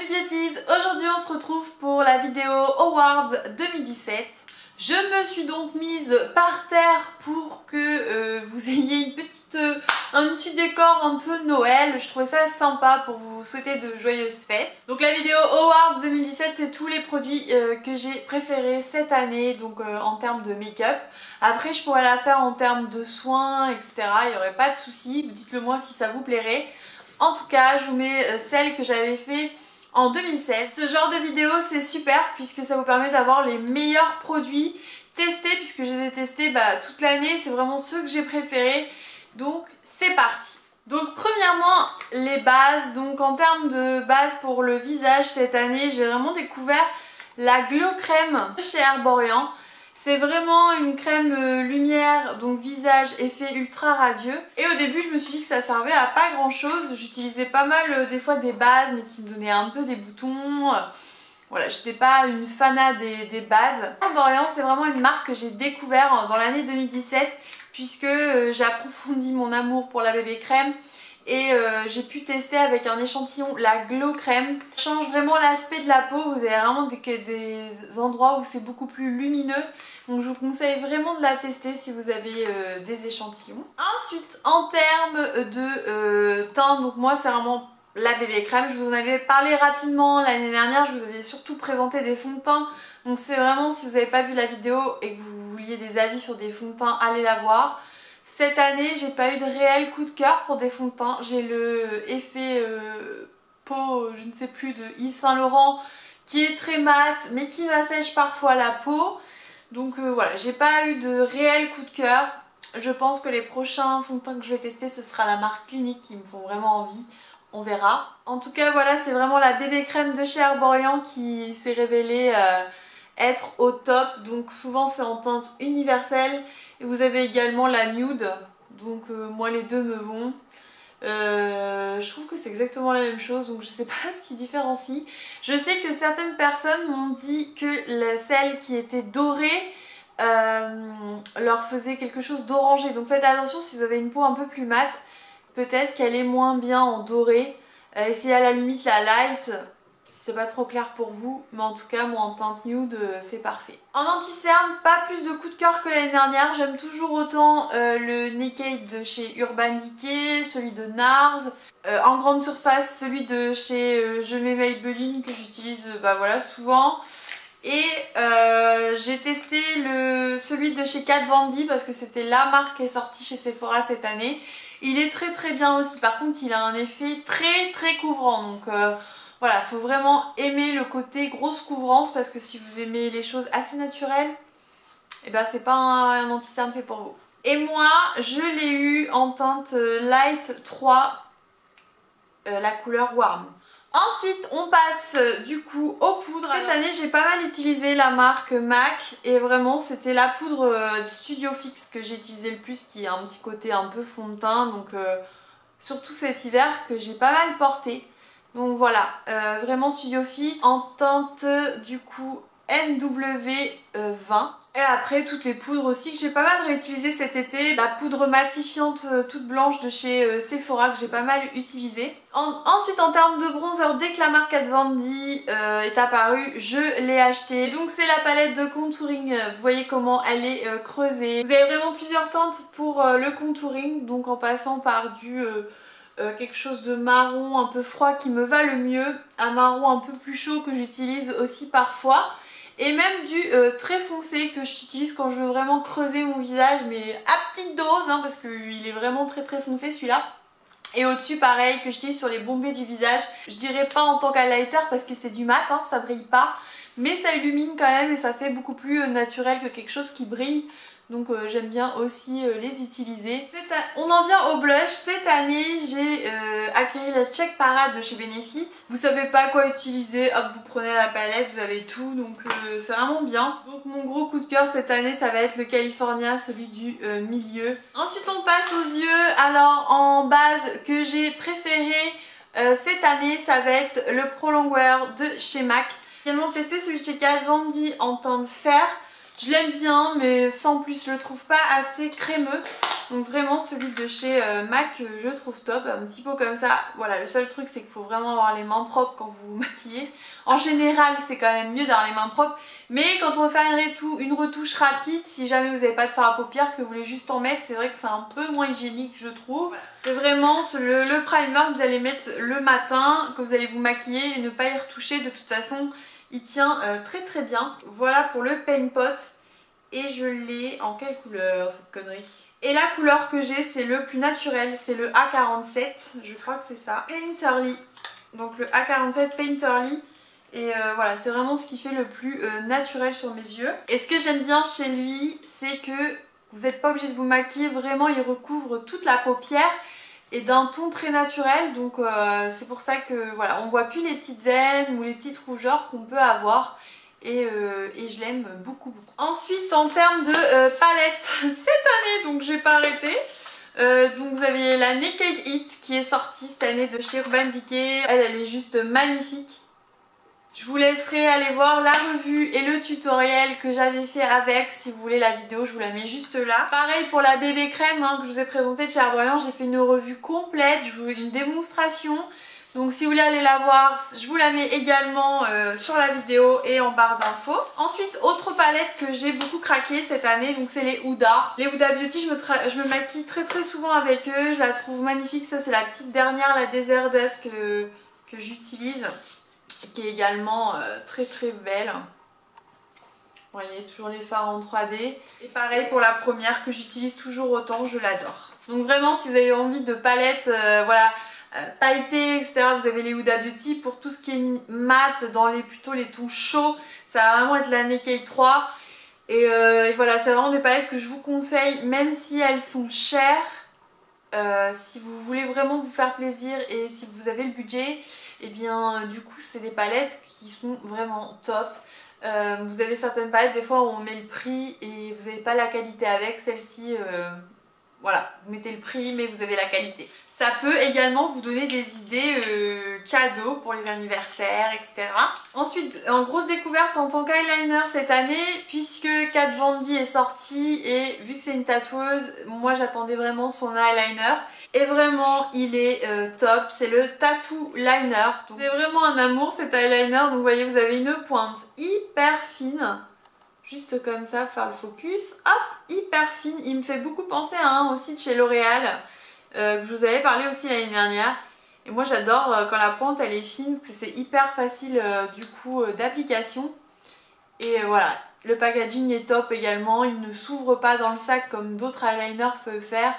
Salut Beauties, aujourd'hui on se retrouve pour la vidéo Awards 2017. Je me suis donc mise par terre pour que vous ayez un petit décor un peu Noël. Je trouvais ça sympa pour vous souhaiter de joyeuses fêtes. Donc la vidéo Awards 2017, c'est tous les produits que j'ai préférés cette année, donc en termes de make-up. Après je pourrais la faire en termes de soins, etc. Il n'y aurait pas de souci. Dites-le moi si ça vous plairait. En tout cas, je vous mets celle que j'avais fait en 2016. Ce genre de vidéo c'est super puisque ça vous permet d'avoir les meilleurs produits testés, puisque je les ai testés toute l'année. C'est vraiment ceux que j'ai préférés. Donc c'est parti. Donc premièrement les bases. Donc en termes de base pour le visage cette année, j'ai vraiment découvert la Glow Crème chez Herborian. C'est vraiment une crème lumière, donc visage effet ultra radieux. Et au début je me suis dit que ça servait à pas grand chose. J'utilisais pas mal des fois des bases mais qui me donnaient un peu des boutons. Voilà, j'étais pas une fanat des bases. Herborian c'est vraiment une marque que j'ai découvert dans l'année 2017 puisque j'ai approfondi mon amour pour la bébé crème. Et j'ai pu tester avec un échantillon la Glow Crème. Ça change vraiment l'aspect de la peau, vous avez vraiment des endroits où c'est beaucoup plus lumineux. Donc je vous conseille vraiment de la tester si vous avez des échantillons. Ensuite en termes de teint, donc moi c'est vraiment la bébé crème. Je vous en avais parlé rapidement l'année dernière, je vous avais surtout présenté des fonds de teint. Donc c'est vraiment, si vous n'avez pas vu la vidéo et que vous vouliez des avis sur des fonds de teint, allez la voir. Cette année, j'ai pas eu de réel coup de cœur pour des fonds de teint. J'ai le effet peau, je ne sais plus, de Yves Saint Laurent qui est très mat mais qui m'assèche parfois la peau. Donc voilà, j'ai pas eu de réel coup de cœur. Je pense que les prochains fonds de teint que je vais tester, ce sera la marque Clinique qui me font vraiment envie. On verra. En tout cas, voilà, c'est vraiment la bébé crème de chez Herborian qui s'est révélée être au top. Donc souvent c'est en teinte universelle. Et vous avez également la nude, donc moi les deux me vont. Je trouve que c'est exactement la même chose, donc je sais pas ce qui différencie. Je sais que certaines personnes m'ont dit que celle qui était dorée leur faisait quelque chose d'orangé. Donc faites attention si vous avez une peau un peu plus mate, peut-être qu'elle est moins bien en doré. Essayez à la limite la light. C'est pas trop clair pour vous, mais en tout cas moi en teinte nude c'est parfait. En anti-cerne, pas plus de coup de cœur que l'année dernière. J'aime toujours autant le Naked de chez Urban Decay, celui de NARS, en grande surface celui de chez Je mets Maybelline que j'utilise voilà, souvent. Et j'ai testé celui de chez Kat Von D parce que c'était la marque qui est sortie chez Sephora cette année. Il est très bien aussi, par contre il a un effet très couvrant, donc voilà, il faut vraiment aimer le côté grosse couvrance parce que si vous aimez les choses assez naturelles, et c'est pas un anti-cerne fait pour vous. Et moi, je l'ai eu en teinte Light 3, la couleur Warm. Ensuite, on passe du coup aux poudres. Cette année, j'ai pas mal utilisé la marque MAC et vraiment, c'était la poudre Studio Fix que j'ai utilisé le plus, qui a un petit côté un peu fond de teint, donc surtout cet hiver que j'ai pas mal porté. Donc voilà, vraiment Studio Fix en teinte du coup NW20. Et après toutes les poudres aussi que j'ai pas mal réutilisées cet été. La poudre matifiante toute blanche de chez Sephora que j'ai pas mal utilisée. Ensuite en termes de bronzer, dès que la marque Kat Von D est apparue, je l'ai acheté. Donc c'est la palette de contouring, vous voyez comment elle est creusée. Vous avez vraiment plusieurs teintes pour le contouring, donc en passant par du... quelque chose de marron un peu froid qui me va le mieux, un marron un peu plus chaud que j'utilise aussi parfois, et même du très foncé que j'utilise quand je veux vraiment creuser mon visage, mais à petite dose parce qu'il est vraiment très foncé celui-là. Et au-dessus pareil que j'utilise sur les bombées du visage, je dirais pas en tant qu'highlighter parce que c'est du mat, ça brille pas, mais ça illumine quand même et ça fait beaucoup plus naturel que quelque chose qui brille. Donc j'aime bien aussi les utiliser. On en vient au blush. Cette année j'ai acquis le Check Parade de chez Benefit. Vous savez pas quoi utiliser, hop vous prenez la palette, vous avez tout, donc c'est vraiment bien. Donc mon gros coup de cœur cette année ça va être le California, celui du milieu. Ensuite on passe aux yeux. Alors en base que j'ai préféré cette année ça va être le Pro Longwear de chez MAC. J'ai également testé celui de chez Kat Von D en teinte fer. Je l'aime bien mais sans plus, je le trouve pas assez crémeux. Donc vraiment celui de chez MAC je trouve top, un petit pot comme ça. Voilà, le seul truc c'est qu'il faut vraiment avoir les mains propres quand vous vous maquillez. En général c'est quand même mieux d'avoir les mains propres, mais quand on veut faire une retouche rapide, si jamais vous n'avez pas de fard à paupières, que vous voulez juste en mettre, c'est vrai que c'est un peu moins hygiénique je trouve. Voilà. C'est vraiment le primer que vous allez mettre le matin, que vous allez vous maquiller et ne pas y retoucher. De toute façon il tient très très bien. Voilà pour le Paint Pot. Et je l'ai en quelle couleur cette connerie? Et la couleur que j'ai c'est le plus naturel, c'est le A47, je crois que c'est ça. Painterly, donc le A47 Painterly. Et voilà, c'est vraiment ce qui fait le plus naturel sur mes yeux. Et ce que j'aime bien chez lui, c'est que vous n'êtes pas obligé de vous maquiller, vraiment il recouvre toute la paupière et d'un ton très naturel. Donc c'est pour ça que voilà, on voit plus les petites veines ou les petites rougeurs qu'on peut avoir. Et je l'aime beaucoup beaucoup. Ensuite en termes de palette, cette année donc j'ai pas arrêté. Donc vous avez la Naked It qui est sortie cette année de chez Urban Decay. Elle est juste magnifique. Je vous laisserai aller voir la revue et le tutoriel que j'avais fait avec. Si vous voulez la vidéo, je vous la mets juste là. Pareil pour la bébé crème que je vous ai présentée de chez Herborian. J'ai fait une revue complète, une démonstration. Donc si vous voulez aller la voir, je vous la mets également sur la vidéo et en barre d'infos. Ensuite, autre palette que j'ai beaucoup craqué cette année, donc c'est les Huda. Les Huda Beauty, je me maquille très souvent avec eux, je la trouve magnifique. Ça c'est la petite dernière, la Desert Dusk que j'utilise, qui est également très belle. Vous voyez, toujours les fards en 3D. Et pareil pour la première que j'utilise toujours autant, je l'adore. Donc vraiment, si vous avez envie de palettes, voilà, pailleté, etc. Vous avez les Huda Beauty. Pour tout ce qui est mat, dans plutôt les tons chauds, ça va vraiment être la Naked 3. Et voilà, c'est vraiment des palettes que je vous conseille, même si elles sont chères. Si vous voulez vraiment vous faire plaisir et si vous avez le budget, et bien du coup c'est des palettes qui sont vraiment top. Vous avez certaines palettes, des fois où on met le prix et vous n'avez pas la qualité avec. Celle-ci, voilà, vous mettez le prix mais vous avez la qualité. Ça peut également vous donner des idées cadeaux pour les anniversaires, etc. Ensuite, en grosse découverte en tant qu'eyeliner cette année, puisque Kat Von D est sortie et vu que c'est une tatoueuse, moi j'attendais vraiment son eyeliner. Et vraiment, il est top, c'est le Tattoo Liner. C'est vraiment un amour cet eyeliner, donc vous voyez, vous avez une pointe hyper fine. Juste comme ça, pour faire le focus. Hop, hyper fine. Il me fait beaucoup penser à un aussi de chez L'Oréal. Que je vous avais parlé aussi l'année dernière. Et moi j'adore quand la pointe elle est fine, parce que c'est hyper facile du coup d'application. Et voilà, le packaging est top également, il ne s'ouvre pas dans le sac comme d'autres eyeliners peuvent faire.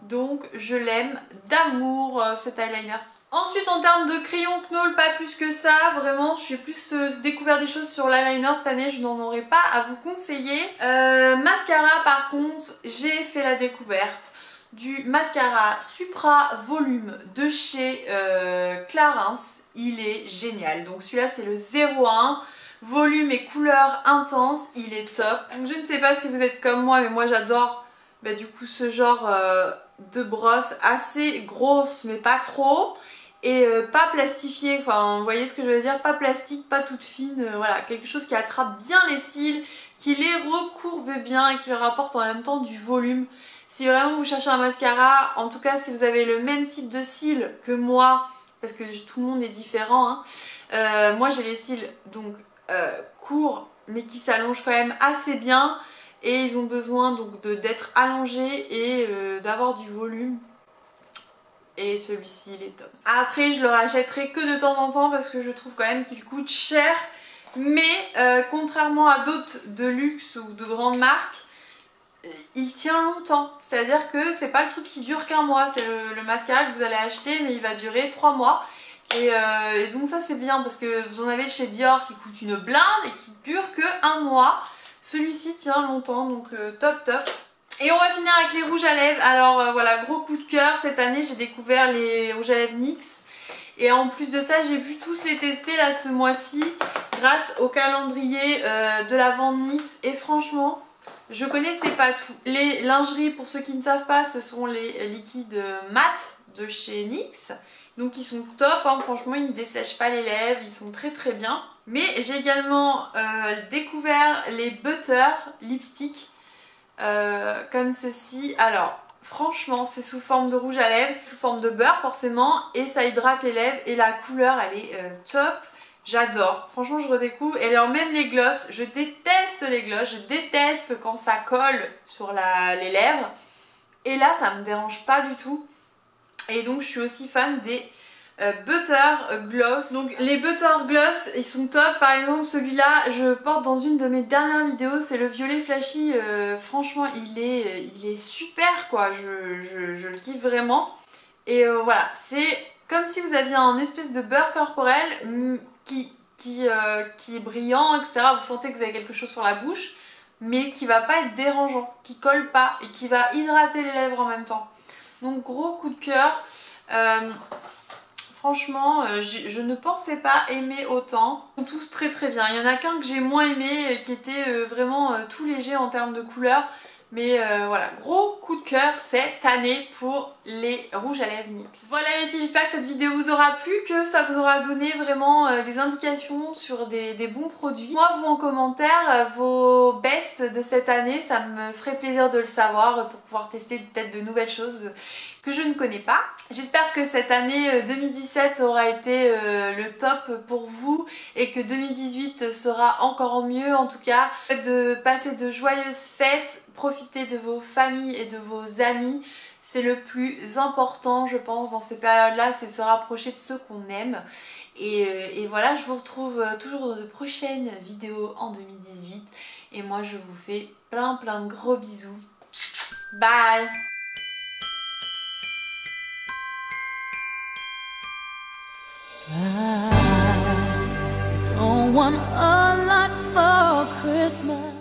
Donc je l'aime d'amour cet eyeliner. Ensuite en termes de crayon Knoll, pas plus que ça, vraiment j'ai plus découvert des choses sur l'eyeliner cette année, je n'en aurais pas à vous conseiller. Mascara par contre, j'ai fait la découverte du mascara Supra Volume de chez Clarins. Il est génial. Donc celui-là c'est le 01, volume et couleur intense, il est top. Donc je ne sais pas si vous êtes comme moi, mais moi j'adore du coup ce genre de brosse assez grosse mais pas trop. Et pas plastifiée, enfin vous voyez ce que je veux dire, pas plastique, pas toute fine, voilà, quelque chose qui attrape bien les cils, qui les recourbe bien et qui leur apporte en même temps du volume. Si vraiment vous cherchez un mascara, en tout cas si vous avez le même type de cils que moi, parce que tout le monde est différent, hein, moi j'ai les cils donc courts mais qui s'allongent quand même assez bien et ils ont besoin donc d'être allongés et d'avoir du volume. Et celui-ci il est top. Après je le rachèterai que de temps en temps parce que je trouve quand même qu'il coûte cher. Mais contrairement à d'autres de luxe ou de grandes marques, il tient longtemps. C'est-à-dire que c'est pas le truc qui dure qu'un mois. C'est le mascara que vous allez acheter mais il va durer 3 mois. Et donc ça c'est bien parce que vous en avez chez Dior qui coûte une blinde et qui dure que 1 mois. Celui-ci tient longtemps donc top. Et on va finir avec les rouges à lèvres. Alors voilà, gros coup de cœur, cette année j'ai découvert les rouges à lèvres NYX. Et en plus de ça, j'ai pu tous les tester là ce mois-ci grâce au calendrier de la vente NYX. Et franchement, je connaissais pas tout. Les lingeries, pour ceux qui ne savent pas, ce sont les liquides mat de chez NYX. Donc ils sont top, hein. Franchement ils ne dessèchent pas les lèvres, ils sont très bien. Mais j'ai également découvert les Butter lipstick. Comme ceci. Alors Franchement, c'est sous forme de rouge à lèvres, sous forme de beurre forcément, et ça hydrate les lèvres et la couleur elle est top. J'adore, franchement je redécouvre. Et alors même les glosses, je déteste les glosses, je déteste quand ça colle sur les lèvres. Et là ça me dérange pas du tout. Et donc je suis aussi fan des butter gloss. Donc les butter gloss ils sont top. Par exemple celui-là je porte dans une de mes dernières vidéos, c'est le violet flashy. Franchement il est super quoi, je le kiffe vraiment. Et voilà, c'est comme si vous aviez un espèce de beurre corporel qui est brillant, etc. Vous sentez que vous avez quelque chose sur la bouche, mais qui va pas être dérangeant, qui colle pas et qui va hydrater les lèvres en même temps. Donc gros coup de cœur. Franchement, je ne pensais pas aimer autant. Ils sont tous très très bien. Il y en a qu'un que j'ai moins aimé, qui était vraiment tout léger en termes de couleur. Mais voilà, gros coup de cœur cette année pour les rouges à lèvres NYX. Voilà les filles, j'espère que cette vidéo vous aura plu, que ça vous aura donné vraiment des indications sur des bons produits. Moi, vous en commentaire, vos bests de cette année, ça me ferait plaisir de le savoir pour pouvoir tester peut-être de nouvelles choses que je ne connais pas. J'espère que cette année 2017 aura été le top pour vous et que 2018 sera encore mieux. En tout cas, de passer de joyeuses fêtes, profiter de vos familles et de vos amis. C'est le plus important je pense dans ces périodes-là, c'est de se rapprocher de ceux qu'on aime. Et voilà, je vous retrouve toujours dans de prochaines vidéos en 2018. Et moi je vous fais plein de gros bisous. Bye! I don't want a lot for Christmas.